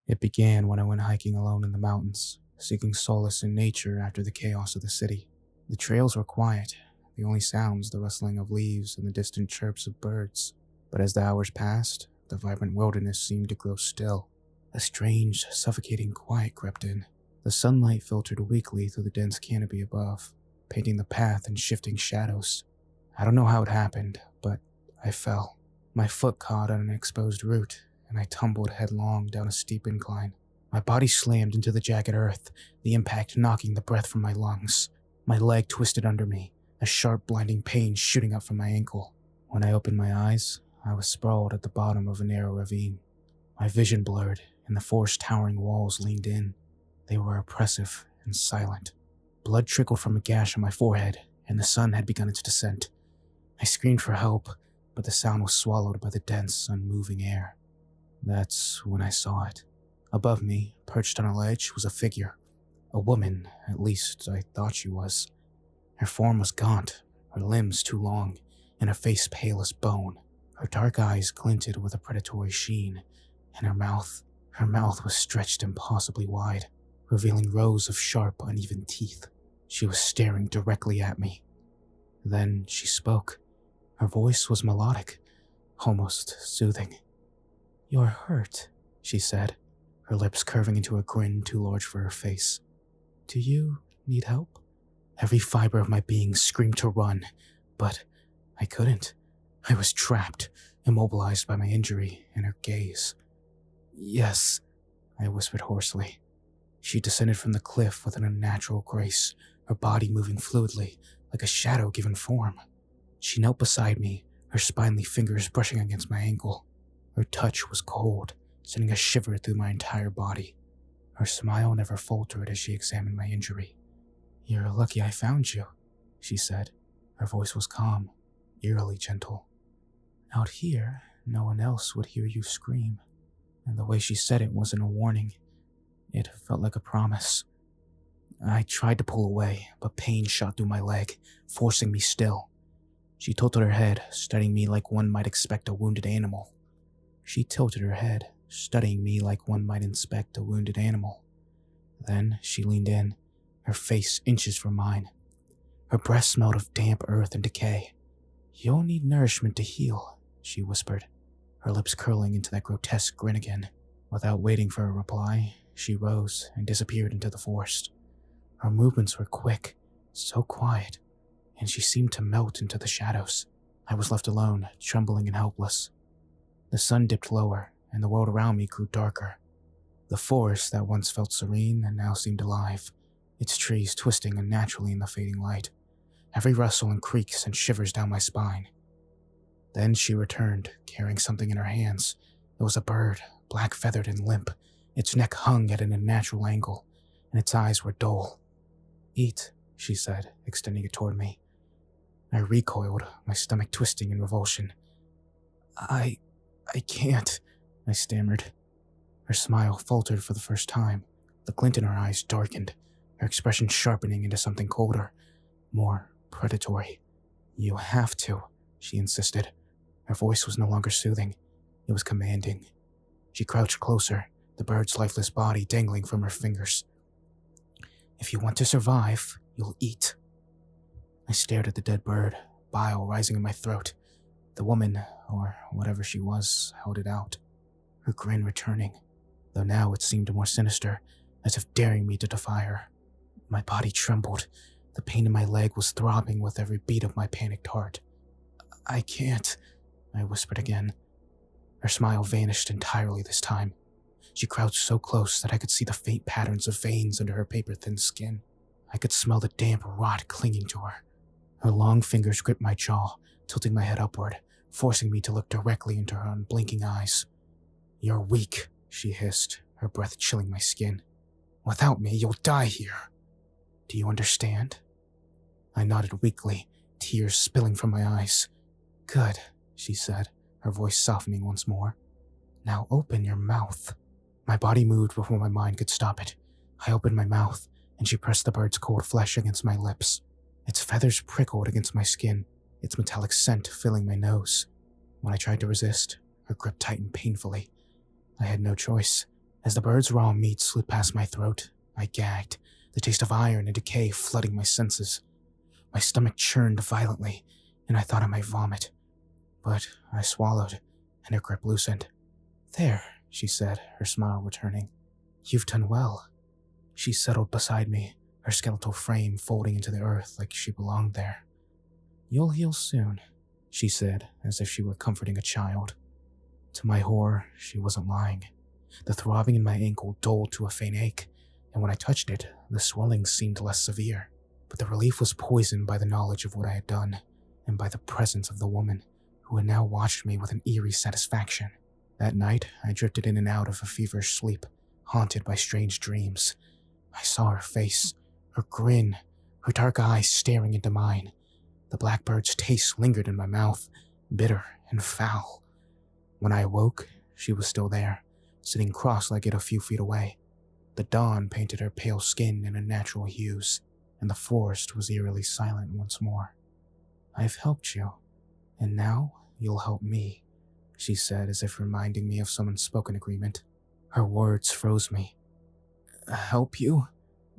It began when I went hiking alone in the mountains, seeking solace in nature after the chaos of the city. The trails were quiet, the only sounds the rustling of leaves and the distant chirps of birds. But as the hours passed, the vibrant wilderness seemed to grow still. A strange, suffocating quiet crept in. The sunlight filtered weakly through the dense canopy above, painting the path in shifting shadows. I don't know how it happened, but I fell. My foot caught on an exposed root, and I tumbled headlong down a steep incline. My body slammed into the jagged earth, the impact knocking the breath from my lungs. My leg twisted under me, a sharp, blinding pain shooting up from my ankle. When I opened my eyes, I was sprawled at the bottom of a narrow ravine. My vision blurred, and the forest towering walls leaned in. They were oppressive and silent. Blood trickled from a gash on my forehead, and the sun had begun its descent. I screamed for help, but the sound was swallowed by the dense, unmoving air. That's when I saw it. Above me, perched on a ledge, was a figure. A woman, at least I thought she was. Her form was gaunt, her limbs too long, and her face pale as bone. Her dark eyes glinted with a predatory sheen, and her mouth was stretched impossibly wide, revealing rows of sharp, uneven teeth. She was staring directly at me. Then she spoke. Her voice was melodic, almost soothing. "You're hurt," she said, her lips curving into a grin too large for her face. "Do you need help?" Every fiber of my being screamed to run, but I couldn't. I was trapped, immobilized by my injury and her gaze. "Yes," I whispered hoarsely. She descended from the cliff with an unnatural grace, her body moving fluidly, like a shadow given form. She knelt beside me, her spindly fingers brushing against my ankle. Her touch was cold, sending a shiver through my entire body. Her smile never faltered as she examined my injury. "You're lucky I found you," she said. Her voice was calm, eerily gentle. "Out here, no one else would hear you scream." And the way she said it wasn't a warning. It felt like a promise. I tried to pull away, but pain shot through my leg, forcing me still. She tilted her head, studying me like one might expect a wounded animal. Then she leaned in, her face inches from mine. Her breath smelled of damp earth and decay. "You'll need nourishment to heal," she whispered, her lips curling into that grotesque grin again. Without waiting for a reply, she rose and disappeared into the forest. Her movements were quick, so quiet, and she seemed to melt into the shadows. I was left alone, trembling and helpless. The sun dipped lower, and the world around me grew darker. The forest that once felt serene and now seemed alive, its trees twisting unnaturally in the fading light. Every rustle and creak sent shivers down my spine. Then she returned, carrying something in her hands. It was a bird, black-feathered and limp. Its neck hung at an unnatural angle, and its eyes were dull. "Eat," she said, extending it toward me. I recoiled, my stomach twisting in revulsion. I can't," I stammered. Her smile faltered for the first time. The glint in her eyes darkened, her expression sharpening into something colder, more predatory. "You have to," she insisted. Her voice was no longer soothing. It was commanding. She crouched closer, the bird's lifeless body dangling from her fingers. "If you want to survive, you'll eat." I stared at the dead bird, bile rising in my throat. The woman, or whatever she was, held it out, her grin returning, though now it seemed more sinister, as if daring me to defy her. My body trembled. The pain in my leg was throbbing with every beat of my panicked heart. "I can't," I whispered again. Her smile vanished entirely this time. She crouched so close that I could see the faint patterns of veins under her paper-thin skin. I could smell the damp rot clinging to her. Her long fingers gripped my jaw, tilting my head upward, forcing me to look directly into her unblinking eyes. "You're weak," she hissed, her breath chilling my skin. "Without me, you'll die here. Do you understand?" I nodded weakly, tears spilling from my eyes. "Good," she said, her voice softening once more. "Now open your mouth." My body moved before my mind could stop it. I opened my mouth, and she pressed the bird's cold flesh against my lips. Its feathers prickled against my skin, its metallic scent filling my nose. When I tried to resist, her grip tightened painfully. I had no choice. As the bird's raw meat slid past my throat, I gagged, the taste of iron and decay flooding my senses. My stomach churned violently, and I thought I might vomit. But I swallowed, and her grip loosened. "There," she said, her smile returning. "You've done well." She settled beside me, her skeletal frame folding into the earth like she belonged there. "You'll heal soon," she said, as if she were comforting a child. To my horror, she wasn't lying. The throbbing in my ankle dulled to a faint ache, and when I touched it, the swelling seemed less severe. But the relief was poisoned by the knowledge of what I had done, and by the presence of the woman, who had now watched me with an eerie satisfaction. That night, I drifted in and out of a feverish sleep, haunted by strange dreams. I saw her face, her grin, her dark eyes staring into mine. The blackbird's taste lingered in my mouth, bitter and foul. When I awoke, she was still there, sitting cross-legged a few feet away. The dawn painted her pale skin in unnatural hues, and the forest was eerily silent once more. "I've helped you, and now you'll help me," she said, as if reminding me of some unspoken agreement. Her words froze me. "Help you?"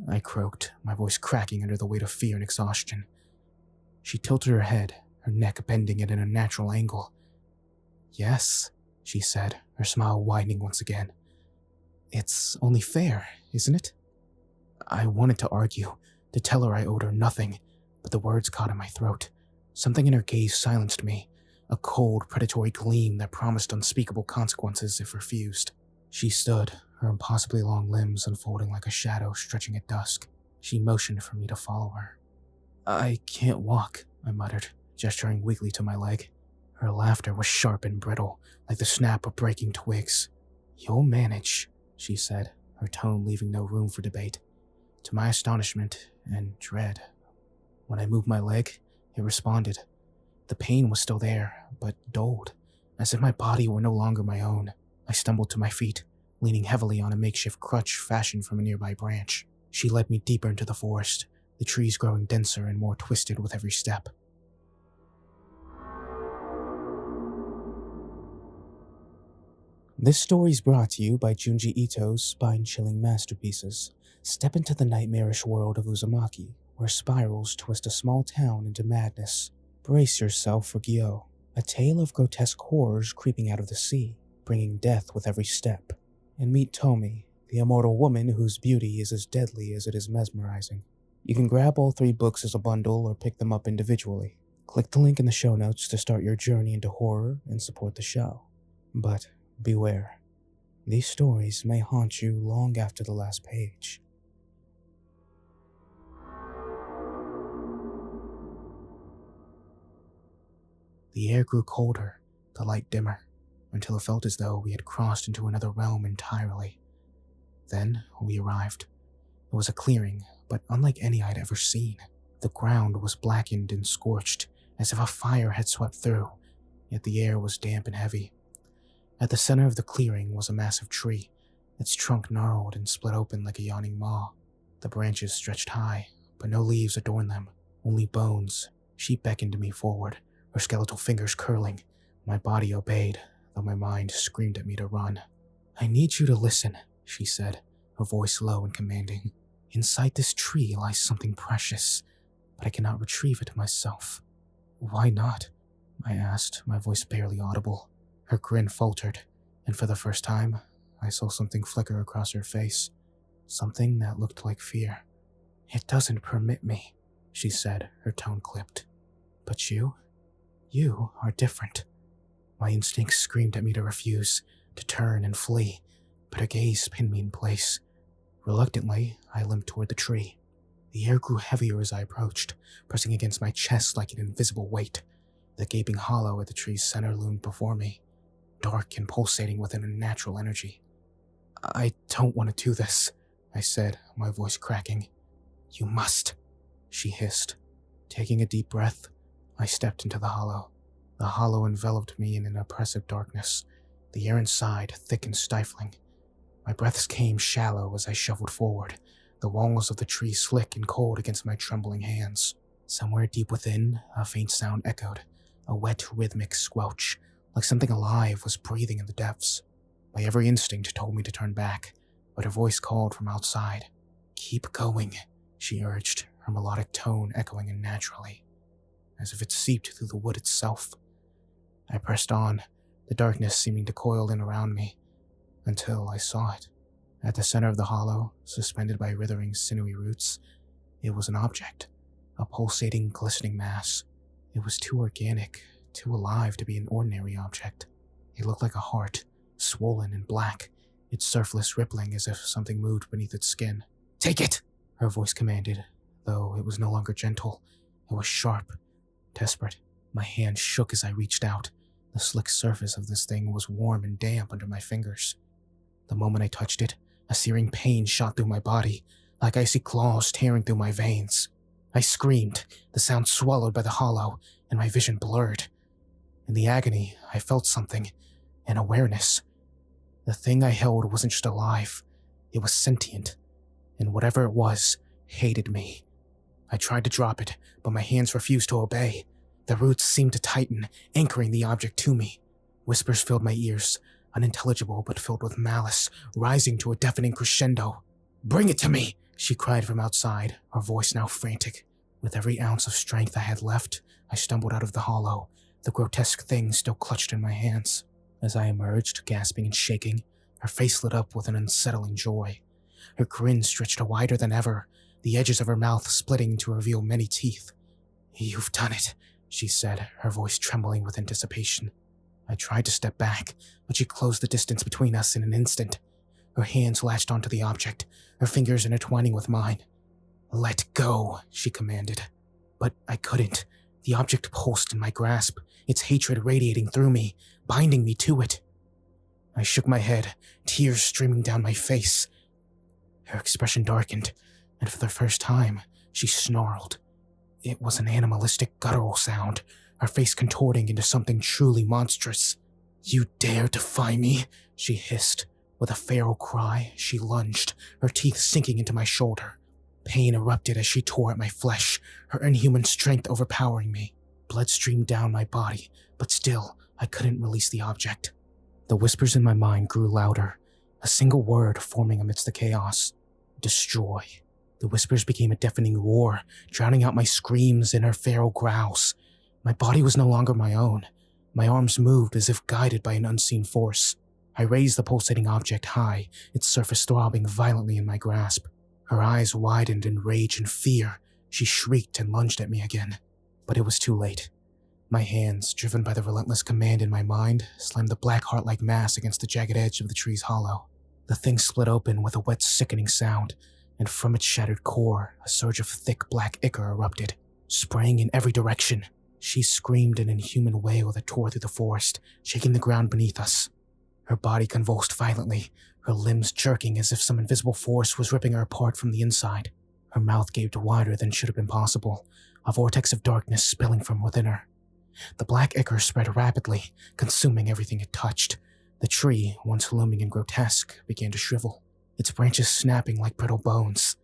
I croaked, my voice cracking under the weight of fear and exhaustion. She tilted her head, her neck bending at an unnatural angle. "Yes," she said, her smile widening once again. "It's only fair, isn't it?" I wanted to argue, to tell her I owed her nothing, but the words caught in my throat. Something in her gaze silenced me, a cold, predatory gleam that promised unspeakable consequences if refused. She stood, her impossibly long limbs unfolding like a shadow stretching at dusk. She motioned for me to follow her. "I can't walk," I muttered, gesturing weakly to my leg. Her laughter was sharp and brittle, like the snap of breaking twigs. "You'll manage," she said, her tone leaving no room for debate. To my astonishment and dread, when I moved my leg, it responded. The pain was still there, but dulled, as if my body were no longer my own. I stumbled to my feet, leaning heavily on a makeshift crutch fashioned from a nearby branch. She led me deeper into the forest, the trees growing denser and more twisted with every step. This story is brought to you by Junji Ito's spine-chilling masterpieces. Step into the nightmarish world of Uzumaki, where spirals twist a small town into madness. Brace yourself for Gyo, a tale of grotesque horrors creeping out of the sea, bringing death with every step. And meet Tomi, the immortal woman whose beauty is as deadly as it is mesmerizing. You can grab all 3 books as a bundle or pick them up individually. Click the link in the show notes to start your journey into horror and support the show. But beware, these stories may haunt you long after the last page. The air grew colder, the light dimmer, until it felt as though we had crossed into another realm entirely. Then we arrived. It was a clearing, but unlike any I'd ever seen. The ground was blackened and scorched, as if a fire had swept through, yet the air was damp and heavy. At the center of the clearing was a massive tree, its trunk gnarled and split open like a yawning maw. The branches stretched high, but no leaves adorned them, only bones. She beckoned me forward, her skeletal fingers curling. My body obeyed, though my mind screamed at me to run. "I need you to listen," she said, her voice low and commanding. "Inside this tree lies something precious, but I cannot retrieve it myself." "Why not?" I asked, my voice barely audible. Her grin faltered, and for the first time, I saw something flicker across her face, something that looked like fear. "It doesn't permit me," she said, her tone clipped. "But you are different." My instincts screamed at me to refuse, to turn and flee, but her gaze pinned me in place. Reluctantly, I limped toward the tree. The air grew heavier as I approached, pressing against my chest like an invisible weight. The gaping hollow at the tree's center loomed before me, dark and pulsating with an unnatural energy. "I don't want to do this," I said, my voice cracking. "You must," she hissed. Taking a deep breath, I stepped into the hollow. The hollow enveloped me in an oppressive darkness, the air inside thick and stifling. My breaths came shallow as I shuffled forward, the walls of the tree slick and cold against my trembling hands. Somewhere deep within, a faint sound echoed, a wet, rhythmic squelch, like something alive was breathing in the depths. My every instinct told me to turn back, but her voice called from outside. "Keep going," she urged, her melodic tone echoing unnaturally, as if it seeped through the wood itself. I pressed on, the darkness seeming to coil in around me, until I saw it. At the center of the hollow, suspended by writhing, sinewy roots, it was an object, a pulsating, glistening mass. It was too organic, too alive to be an ordinary object. It looked like a heart, swollen and black, its surface rippling as if something moved beneath its skin. "Take it!" her voice commanded, though it was no longer gentle. It was sharp, desperate. My hand shook as I reached out. The slick surface of this thing was warm and damp under my fingers. The moment I touched it, a searing pain shot through my body, like icy claws tearing through my veins. I screamed, the sound swallowed by the hollow, and my vision blurred. In the agony, I felt something, an awareness. The thing I held wasn't just alive, it was sentient, and whatever it was, hated me. I tried to drop it, but my hands refused to obey. The roots seemed to tighten, anchoring the object to me. Whispers filled my ears, unintelligible but filled with malice, rising to a deafening crescendo. "Bring it to me!" she cried from outside, her voice now frantic. With every ounce of strength I had left, I stumbled out of the hollow, the grotesque thing still clutched in my hands. As I emerged, gasping and shaking, her face lit up with an unsettling joy. Her grin stretched wider than ever, the edges of her mouth splitting to reveal many teeth. "You've done it," she said, her voice trembling with anticipation. I tried to step back, but she closed the distance between us in an instant. Her hands latched onto the object, her fingers intertwining with mine. "Let go," she commanded. But I couldn't. The object pulsed in my grasp, its hatred radiating through me, binding me to it. I shook my head, tears streaming down my face. Her expression darkened, and for the first time, she snarled. It was an animalistic guttural sound, her face contorting into something truly monstrous. "You dare defy me?" she hissed. With a feral cry, she lunged, her teeth sinking into my shoulder. Pain erupted as she tore at my flesh, her inhuman strength overpowering me. Blood streamed down my body, but still, I couldn't release the object. The whispers in my mind grew louder, a single word forming amidst the chaos. Destroy. The whispers became a deafening roar, drowning out my screams and her feral growls. My body was no longer my own. My arms moved as if guided by an unseen force. I raised the pulsating object high, its surface throbbing violently in my grasp. Her eyes widened in rage and fear. She shrieked and lunged at me again. But it was too late. My hands, driven by the relentless command in my mind, slammed the black heart-like mass against the jagged edge of the tree's hollow. The thing split open with a wet, sickening sound, and from its shattered core, a surge of thick black ichor erupted, spraying in every direction. She screamed an inhuman wail that tore through the forest, shaking the ground beneath us. Her body convulsed violently, her limbs jerking as if some invisible force was ripping her apart from the inside. Her mouth gaped wider than should have been possible, a vortex of darkness spilling from within her. The black ichor spread rapidly, consuming everything it touched. The tree, once looming and grotesque, began to shrivel, its branches snapping like brittle bones.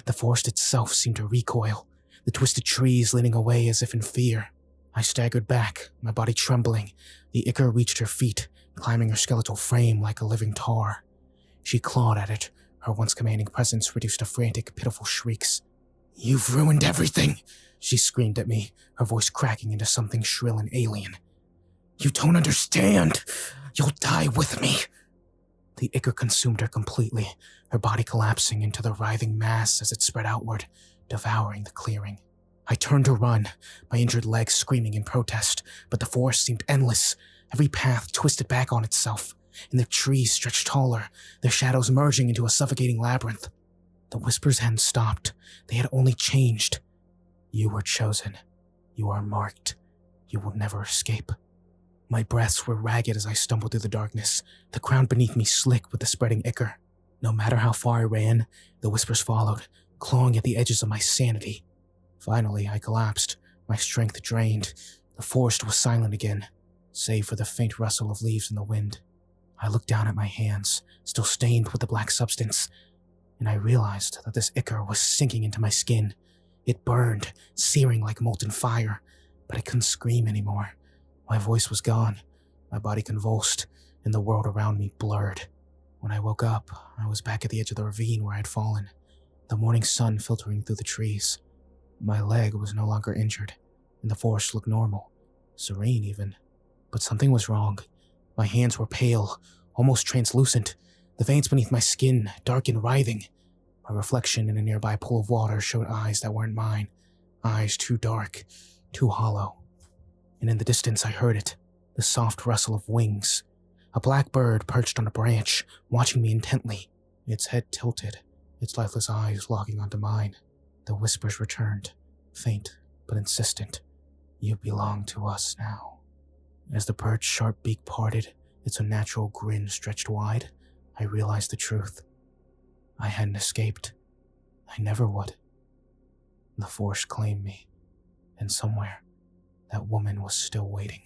The forest itself seemed to recoil, the twisted trees leaning away as if in fear. I staggered back, my body trembling. The ichor reached her feet, climbing her skeletal frame like a living tar. She clawed at it, her once commanding presence reduced to frantic, pitiful shrieks. "You've ruined everything!" she screamed at me, her voice cracking into something shrill and alien. "You don't understand! You'll die with me!" The ichor consumed her completely, her body collapsing into the writhing mass as it spread outward, devouring the clearing. I turned to run, my injured legs screaming in protest, but the forest seemed endless, every path twisted back on itself, and the trees stretched taller, their shadows merging into a suffocating labyrinth. The whispers hadn't stopped, they had only changed. "You were chosen. You are marked. You will never escape." My breaths were ragged as I stumbled through the darkness, the ground beneath me slick with the spreading ichor. No matter how far I ran, the whispers followed, clawing at the edges of my sanity. Finally, I collapsed, my strength drained. The forest was silent again, save for the faint rustle of leaves in the wind. I looked down at my hands, still stained with the black substance, and I realized that this ichor was sinking into my skin. It burned, searing like molten fire, but I couldn't scream anymore. My voice was gone, my body convulsed, and the world around me blurred. When I woke up, I was back at the edge of the ravine where I'd fallen, the morning sun filtering through the trees. My leg was no longer injured, and the forest looked normal, serene even. But something was wrong. My hands were pale, almost translucent, the veins beneath my skin dark and writhing. My reflection in a nearby pool of water showed eyes that weren't mine, eyes too dark, too hollow. And in the distance I heard it, the soft rustle of wings. A black bird perched on a branch, watching me intently, its head tilted, its lifeless eyes locking onto mine. The whispers returned, faint but insistent. You belong to us now. As the bird's sharp beak parted, its unnatural grin stretched wide, I realized the truth. I hadn't escaped. I never would. The force claimed me, and somewhere, that woman was still waiting.